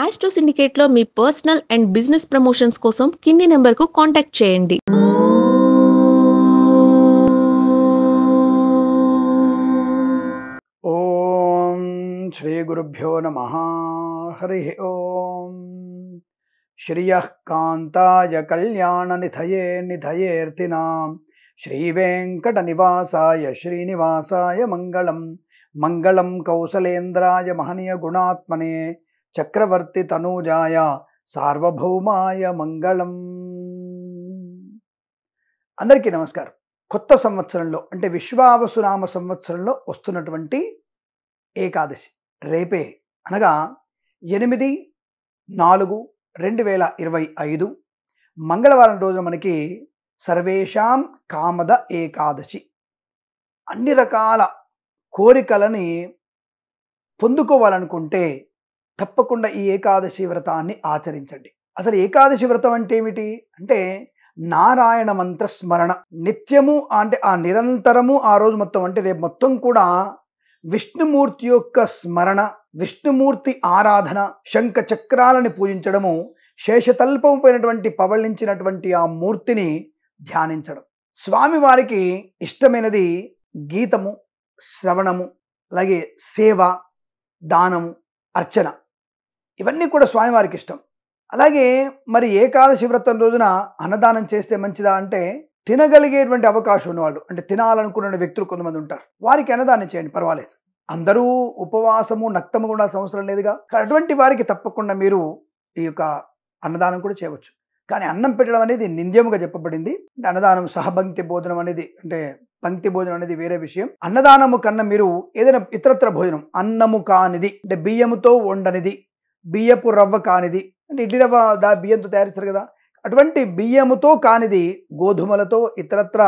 Maestro సిండికేట్లో మీ personal and business promotions కోసం కింది నెంబర్కు కాంటాక్ట్ చేయండి. ఓం శ్రీ గురుభ్యో నమః. హరి ఓం. శ్రియః కాంతాయ కళ్యాణ నిధయే నిధయేర్తినాం శ్రీ వెంకట నివాసాయ శ్రీనివాసాయ మంగళం. మంగళం కౌసలేంద్రాయ మహనీయ గుణాత్మనే చక్రవర్తి తనూజాయ సార్వభౌమాయ మంగళం. అందరికీ నమస్కారం. కొత్త సంవత్సరంలో అంటే విశ్వావసునామ సంవత్సరంలో వస్తున్నటువంటి ఏకాదశి రేపే, అనగా 8/4/2025 మంగళవారం రోజున మనకి సర్వేషాం కామద ఏకాదశి. అన్ని రకాల కోరికలని పొందుకోవాలనుకుంటే తప్పకుండా ఈ ఏకాదశి వ్రతాన్ని ఆచరించండి. అసలు ఏకాదశి వ్రతం అంటే ఏమిటి అంటే నారాయణ మంత్ర స్మరణ నిత్యము, అంటే ఆ నిరంతరము ఆ రోజు మొత్తం అంటే రేపు మొత్తం కూడా విష్ణుమూర్తి యొక్క స్మరణ, విష్ణుమూర్తి ఆరాధన, శంఖ చక్రాలని పూజించడము, శేషతల్పం పోయినటువంటి పవళించినటువంటి ఆ మూర్తిని ధ్యానించడం. స్వామివారికి ఇష్టమైనది గీతము, శ్రవణము, అలాగే సేవ, దానము, అర్చన, ఇవన్నీ కూడా స్వామివారికి ఇష్టం. అలాగే మరి ఏకాదశి వ్రతం రోజున అన్నదానం చేస్తే మంచిదా అంటే తినగలిగేటువంటి అవకాశం ఉన్నవాళ్ళు, అంటే తినాలనుకున్న వ్యక్తులు కొంతమంది ఉంటారు, వారికి అన్నదానం చేయండి, పర్వాలేదు. అందరూ ఉపవాసము నక్తము కూడా అవసరం లేదుగా. అటువంటి వారికి తప్పకుండా మీరు ఈ యొక్క అన్నదానం కూడా చేయవచ్చు. కానీ అన్నం పెట్టడం అనేది నింద్యముగా చెప్పబడింది. అంటే అన్నదానం సహపంక్తి భోజనం అనేది, అంటే పంక్తి భోజనం అనేది వేరే విషయం. అన్నదానము కన్నా మీరు ఏదైనా ఇతరత్ర భోజనం, అన్నము కానిది అంటే బియ్యముతో వండనిది, బియ్యపు రవ్వ కానిది, అంటే ఇడ్లీ రవ్వ బియ్యంతో తయారు చేస్తారు కదా, అటువంటి బియ్యముతో కానిది గోధుమలతో, ఇతరత్ర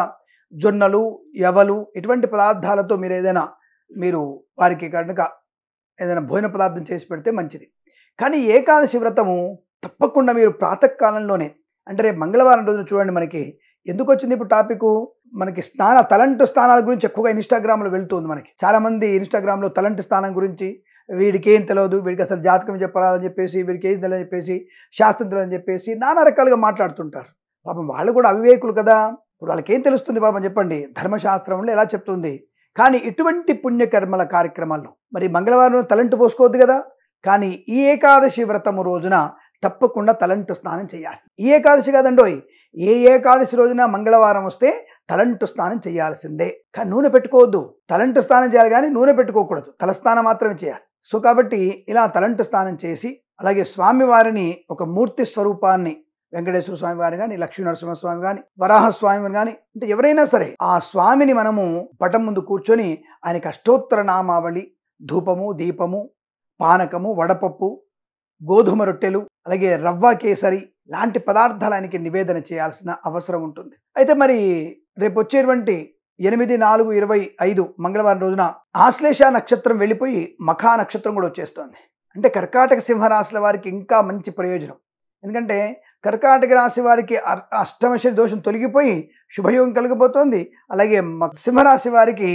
జొన్నలు, యవలు, ఇటువంటి పదార్థాలతో మీరు వారికి కనుక ఏదైనా భోజన పదార్థం చేసి పెడితే మంచిది. కానీ ఏకాదశి వ్రతము తప్పకుండా మీరు ప్రాతకాలంలోనే, అంటే రేపు మంగళవారం రోజున చూడండి, మనకి ఎందుకు వచ్చింది ఇప్పుడు టాపిక్, మనకి తలంటు స్థానాల గురించి ఎక్కువగా ఇన్స్టాగ్రామ్లో వెళ్తుంది. మనకి చాలామంది ఇన్స్టాగ్రామ్లో తలంటు స్థానం గురించి, వీడికి ఏం తెలియదు, వీడికి అసలు జాతకం చెప్పరాదని చెప్పేసి, వీడికి ఏం తెలియదని చెప్పేసి, శాస్త్రం తెలియదని చెప్పేసి నానా రకాలుగా మాట్లాడుతుంటారు. పాపం వాళ్ళు కూడా అవివేకులు కదా. ఇప్పుడు వాళ్ళకి ఏం తెలుస్తుంది పాపం చెప్పండి, ధర్మశాస్త్రంలో ఎలా చెప్తుంది. కానీ ఇటువంటి పుణ్యకర్మల కార్యక్రమాల్లో మరి మంగళవారం తలంటు పోసుకోవద్దు కదా. కానీ ఈ ఏకాదశి వ్రతము రోజున తప్పకుండా తలంటు స్నానం చేయాలి. ఈ ఏకాదశి కాదండోయ్, ఏ ఏకాదశి రోజున మంగళవారం వస్తే తలంటు స్నానం చేయాల్సిందే. కానీ నూనె పెట్టుకోవద్దు. తలంటు స్నానం చేయాలి కానీ నూనె పెట్టుకోకూడదు, తలస్నానం మాత్రమే చేయాలి. సో కాబట్టి ఇలా తలంటు స్నానం చేసి, అలాగే స్వామివారిని ఒక మూర్తి స్వరూపాన్ని, వెంకటేశ్వర స్వామి వారిని కానీ, లక్ష్మీ నరసింహస్వామి కానీ, వరాహస్వామి కానీ, అంటే ఎవరైనా సరే ఆ స్వామిని మనము పటం ముందు కూర్చొని ఆయనకి అష్టోత్తర నామావళి, ధూపము, దీపము, పానకము, వడపప్పు, గోధుమ రొట్టెలు, అలాగే రవ్వ కేసరి లాంటి పదార్థాలు ఆయనకి నివేదన చేయాల్సిన అవసరం ఉంటుంది. అయితే మరి రేపు వచ్చేటువంటి 8/4/25 మంగళవారం రోజున ఆశ్లేష నక్షత్రం వెళ్ళిపోయి మఖా నక్షత్రం కూడా వచ్చేస్తుంది. అంటే కర్కాటక సింహరాశుల వారికి ఇంకా మంచి ప్రయోజనం. ఎందుకంటే కర్కాటక రాశి వారికి అష్టమశని దోషం తొలగిపోయి శుభయోగం కలిగిపోతుంది. అలాగే సింహరాశి వారికి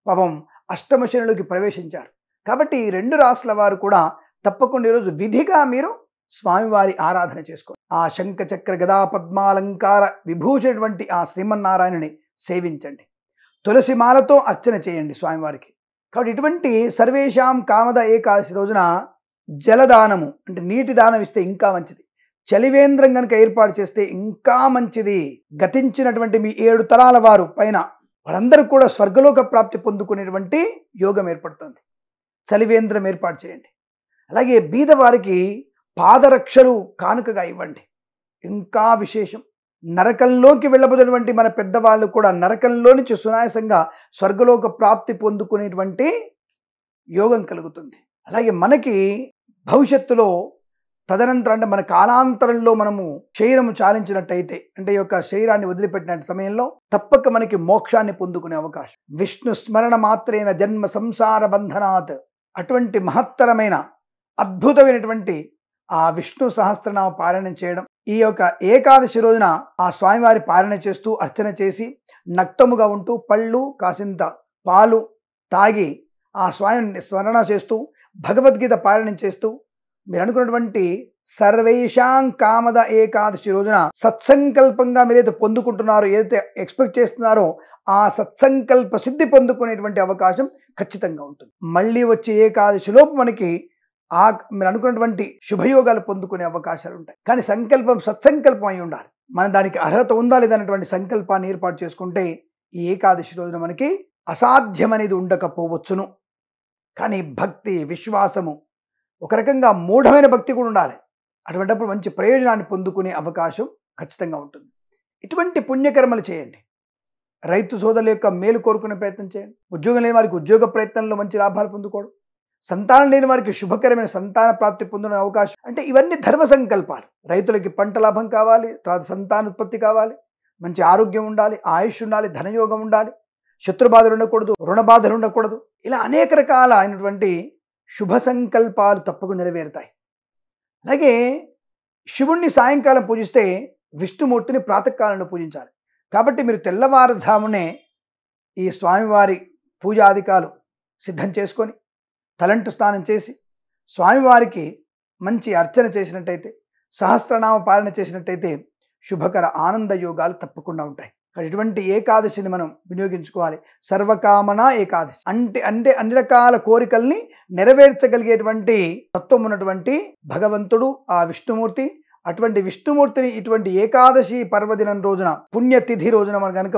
పాపం అష్టమశనిలోకి ప్రవేశించారు. కాబట్టి ఈ రెండు రాశుల వారు కూడా తప్పకుండా ఈరోజు విధిగా మీరు స్వామివారి ఆరాధన చేసుకోండి. ఆ శంఖ చక్ర గదా పద్మాలంకార విభూషినటువంటి ఆ శ్రీమన్నారాయణుని సేవించండి. తులసి మాలతో అర్చన చేయండి స్వామివారికి. కాబట్టి ఇటువంటి సర్వేషాం కామద ఏకాదశి రోజున జలదానము, అంటే నీటి దానం ఇస్తే ఇంకా మంచిది. చలివేంద్రం కనుక ఏర్పాటు చేస్తే ఇంకా మంచిది. గతించినటువంటి మీ 7 తరాల వారు పైన వాళ్ళందరూ కూడా స్వర్గలోక ప్రాప్తి పొందుకునేటువంటి యోగం ఏర్పడుతుంది. చలివేంద్రం ఏర్పాటు చేయండి. అలాగే బీదవారికి పాదరక్షలు కానుకగా ఇవ్వండి, ఇంకా విశేషం. నరకంలోకి వెళ్ళబోతున్నటువంటి మన పెద్దవాళ్ళు కూడా నరకంలో నుంచి సునాయాసంగా స్వర్గలోక ప్రాప్తి పొందుకునేటువంటి యోగం కలుగుతుంది. అలాగే మనకి భవిష్యత్తులో తదనంతరం, అంటే మన కాలాంతరంలో మనము శరీరము చాలించినట్టయితే, అంటే ఈ యొక్క శరీరాన్ని వదిలిపెట్టిన సమయంలో తప్పక మనకి మోక్షాన్ని పొందుకునే అవకాశం. విష్ణు స్మరణ మాత్రేన జన్మ సంసార బంధనాత్, అటువంటి మహత్తరమైన అద్భుతమైనటువంటి ఆ విష్ణు సహస్రనామ పారాయణం చేయడం, ఈ యొక్క ఏకాదశి రోజున ఆ స్వామివారి పారాయణ చేస్తూ అర్చన చేసి నక్తముగా ఉంటూ పళ్ళు కాసింత పాలు తాగి ఆ స్వామిని స్మరణ చేస్తూ భగవద్గీత పారాయణం చేస్తూ మీరు అనుకున్నటువంటి సర్వేషాం కామద ఏకాదశి రోజున సత్సంకల్పంగా మీరైతే పొందుకుంటున్నారో, ఏదైతే ఎక్స్పెక్ట్ చేస్తున్నారో ఆ సత్సంకల్ప సిద్ధి పొందుకునేటువంటి అవకాశం ఖచ్చితంగా ఉంటుంది. మళ్ళీ వచ్చే ఏకాదశి లోపు మనకి మీరు అనుకున్నటువంటి శుభయోగాలు పొందుకునే అవకాశాలు ఉంటాయి. కానీ సంకల్పం సత్సంకల్పం అయి ఉండాలి. మనం దానికి అర్హత ఉందా లేదన్నటువంటి సంకల్పాన్ని ఏర్పాటు చేసుకుంటే ఈ ఏకాదశి రోజున మనకి అసాధ్యం అనేది ఉండకపోవచ్చును. కానీ భక్తి, విశ్వాసము, ఒక రకంగా మూఢమైన భక్తి కూడా ఉండాలి. అటువంటిప్పుడు మంచి ప్రయోజనాన్ని పొందుకునే అవకాశం ఖచ్చితంగా ఉంటుంది. ఇటువంటి పుణ్యకర్మలు చేయండి. రైతు సోదరుల యొక్క మేలు కోరుకునే ప్రయత్నం చేయండి. ఉద్యోగం లేని వారికి ఉద్యోగ ప్రయత్నంలో మంచి లాభాలు పొందుకోవడం, సంతానం లేని వారికి శుభకరమైన సంతాన ప్రాప్తి పొందుకునే అవకాశం. అంటే ఇవన్నీ ధర్మ సంకల్పాలు. రైతులకి పంట లాభం కావాలి, తర్వాత సంతానోత్పత్తి కావాలి, మంచి ఆరోగ్యం ఉండాలి, ఆయుష్ ఉండాలి, ధనయోగం ఉండాలి, శత్రుబాధలు ఉండకూడదు, రుణ బాధలు ఉండకూడదు. ఇలా అనేక రకాల అయినటువంటి శుభ సంకల్పాలు తప్పకుండా నెరవేరుతాయి. అలాగే శివుణ్ణి సాయంకాలం పూజిస్తే విష్ణుమూర్తిని ప్రాతకాలంలో పూజించాలి. కాబట్టి మీరు తెల్లవారుజామునే ఈ స్వామివారి పూజాధికాలు సిద్ధం చేసుకొని తలంటు స్నానం చేసి స్వామివారికి మంచి అర్చన చేసినట్టయితే, సహస్రనామ పాలన చేసినట్టయితే శుభకర ఆనంద యోగాలు తప్పకుండా ఉంటాయి. ఇటువంటి ఏకాదశిని మనం వినియోగించుకోవాలి. సర్వకామన ఏకాదశి అంటే అన్ని రకాల కోరికల్ని నెరవేర్చగలిగేటువంటి తత్వం ఉన్నటువంటి భగవంతుడు ఆ విష్ణుమూర్తి. అటువంటి విష్ణుమూర్తిని ఇటువంటి ఏకాదశి పర్వదినం రోజున, పుణ్యతిథి రోజున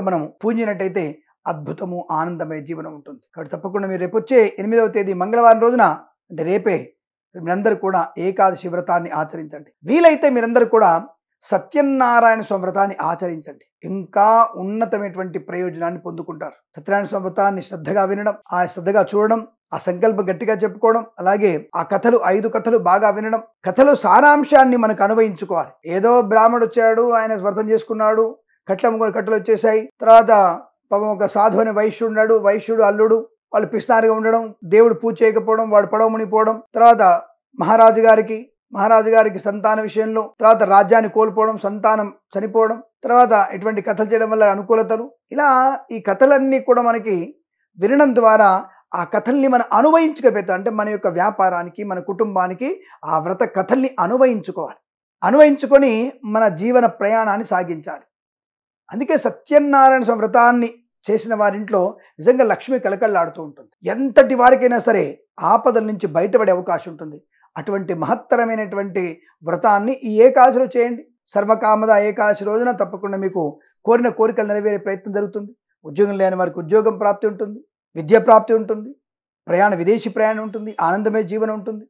మనం పూజినట్టయితే అద్భుతము, ఆనందమయ జీవనం ఉంటుంది. కాబట్టి తప్పకుండా మీరు రేపు వచ్చే 8వ తేదీ మంగళవారం రోజున, అంటే రేపే, మీరందరూ కూడా ఏకాదశి వ్రతాన్ని ఆచరించండి. వీలైతే మీరందరూ కూడా సత్యనారాయణ స్వామి వ్రతాన్ని ఆచరించండి. ఇంకా ఉన్నతమైనటువంటి ప్రయోజనాన్ని పొందుకుంటారు. సత్యనారాయణ స్వామి వ్రతాన్ని శ్రద్ధగా వినడం, ఆ శ్రద్ధగా చూడడం, ఆ సంకల్పం గట్టిగా చెప్పుకోవడం, అలాగే ఆ కథలు 5 కథలు బాగా వినడం, కథలు సారాంశాన్ని మనకు అనుభవించుకోవాలి. ఏదో బ్రాహ్మడు వచ్చాడు, ఆయన వ్రతం చేసుకున్నాడు, కట్టలు వచ్చేసాయి, తర్వాత పాపం ఒక సాధు అనే వైశ్యుడు ఉన్నాడు, వైశ్యుడు అల్లుడు, వాళ్ళు పిస్తారిగా ఉండడం, దేవుడు పూజ చేయకపోవడం, వాడు పడవ మునిపోవడం, తర్వాత మహారాజు గారికి సంతాన విషయంలో, తర్వాత రాజ్యాన్ని కోల్పోవడం, సంతానం చనిపోవడం, తర్వాత ఇటువంటి కథలు చేయడం వల్ల అనుకూలతలు. ఇలా ఈ కథలన్నీ కూడా మనకి వినడం ద్వారా ఆ కథల్ని మనం అనువయించుకోబెడతాం. అంటే మన యొక్క వ్యాపారానికి, మన కుటుంబానికి ఆ వ్రత కథల్ని అనువయించుకోవాలి. అనువయించుకొని మన జీవన ప్రయాణాన్ని సాగించాలి. అందుకే సత్యనారాయణ స్వామి వ్రతాన్ని చేసిన వారింట్లో నిజంగా లక్ష్మి కళకళలాడుతూ ఉంటుంది. ఎంతటి వారికైనా సరే ఆపదల నుంచి బయటపడే అవకాశం ఉంటుంది. అటువంటి మహత్తరమైనటువంటి వ్రతాన్ని ఈ ఏకాదశిలో చేయండి. సర్వకామద ఏకాదశి రోజున తప్పకుండా మీకు కోరిన కోరికలు నెరవేరే ప్రయత్నం జరుగుతుంది. ఉద్యోగం లేని వారికి ఉద్యోగం ప్రాప్తి ఉంటుంది, విద్య ప్రాప్తి ఉంటుంది, విదేశీ ప్రయాణం ఉంటుంది, ఆనందమయ జీవనం ఉంటుంది,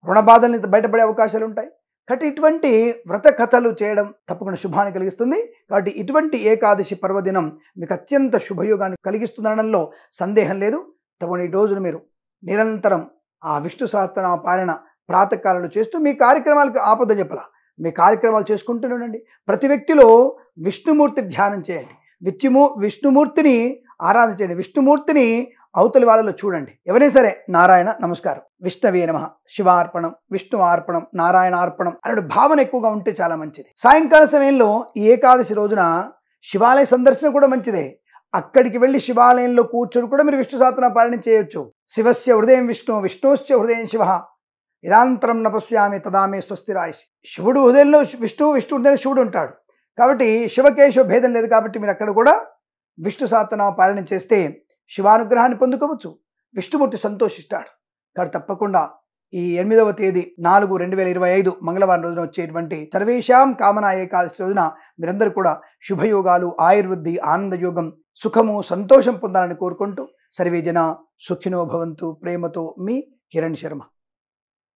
రుణ బాధల నుంచి బయటపడే అవకాశాలు ఉంటాయి. కాబట్టి ఇటువంటి వ్రత కథలు చేయడం తప్పకుండా శుభాన్ని కలిగిస్తుంది. కాబట్టి ఇటువంటి ఏకాదశి పర్వదినం మీకు అత్యంత శుభయోగాన్ని కలిగిస్తుందనడంలో సందేహం లేదు. తప్పకుండా ఈ రోజున మీరు నిరంతరం ఆ విష్ణు సహస్రనామ పాలన ప్రాతకాలంలో చేస్తూ మీ కార్యక్రమాలకు ఆపద చెప్పాల, మీ కార్యక్రమాలు చేసుకుంటూనే ఉండండి. ప్రతి వ్యక్తిలో విష్ణుమూర్తి ధ్యానం చేయండి, విష్ణుమూర్తిని ఆరాధన చేయండి, విష్ణుమూర్తిని అవతలి వాళ్ళలో చూడండి. ఎవరైనా సరే నారాయణ నమస్కారం, విష్ణవే నమః, శివార్పణం, విష్ణు అర్పణం, నారాయణార్పణం అనే భావన ఎక్కువగా ఉంటే చాలా మంచిది. సాయంకాల సమయంలో ఈ ఏకాదశి రోజున శివాలయ సందర్శన కూడా మంచిదే. అక్కడికి వెళ్ళి శివాలయంలో కూర్చొని కూడా మీరు విష్ణు సహస్రనామ పాలన చేయొచ్చు. శివస్య హృదయం విష్ణు, విష్ణుశ్చ హృదయం శివ, ఇదాంతరం నపశ్యామి తదామే స్వస్తిరాయసి. శివుడు హృదయంలో విష్ణువు హృదయంలో శివుడు ఉంటాడు. కాబట్టి శివకేశవ భేదం లేదు. కాబట్టి మీరు అక్కడ కూడా విష్ణు సహస్రనామ పాలన చేస్తే శివానుగ్రహాన్ని పొందుకోవచ్చు, విష్ణుమూర్తి సంతోషిస్తాడు. కాబట్టి తప్పకుండా ఈ 8వ తేదీ 4/2025 మంగళవారం రోజున వచ్చేటువంటి సర్వేషాం కామనా ఏకాదశి రోజున మీరందరూ కూడా శుభయోగాలు, ఆయుర్వృద్ధి, ఆనందయోగం, సుఖము, సంతోషం పొందాలని కోరుకుంటూ సర్వే జన సుఖినో భవంతు. ప్రేమతో మీ కిరణ్ శర్మ.